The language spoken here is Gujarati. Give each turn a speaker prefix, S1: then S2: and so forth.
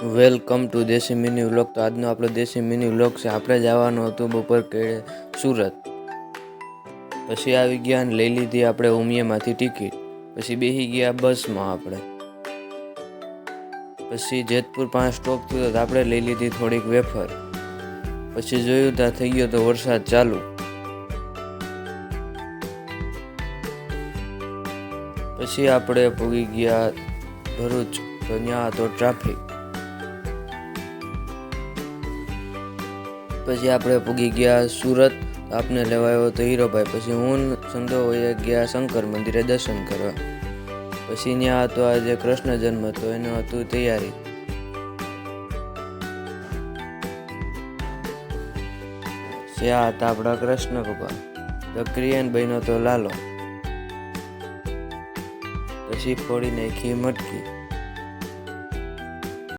S1: વેલકમ ટુ દેશી મિની વ્લોગ. તો આજનો આપણો દેશી મિની વ્લોગ છે. આપણે જવાનું હતું બપોર કેળે સુરત. પછી આવી ગયા અને લઈ લીધી આપણે ઉમિયામાંથી ટિકિટ. પછી બેસી ગયા બસમાં આપણે. પછી જેતપુર 5 સ્ટોપ થયો તો આપણે લઈ લીધી થોડીક વેફર. પછી જોયું ત્યાં થઈ ગયો તો વરસાદ ચાલુ. પછી આપણે પૂગી ગયા ભરૂચ, તો ત્યાં હતો ટ્રાફિક. પછી આપણે પૂગી ગયા સુરત, આપને લેવાયો હતો હીરોભાઈ. પછી હું સંધો વયે ગયા શંકર મંદિરે દર્શન કરવા. પછી ત્યાં હતો આજે કૃષ્ણ જન્મ, તો એનું હતું તૈયારી. ત્યાં હતા આપણા કૃષ્ણ ભગવાન. તો ક્રિયાન બહેનો તો લાલો. પછી ફોડી નાખી મટકી.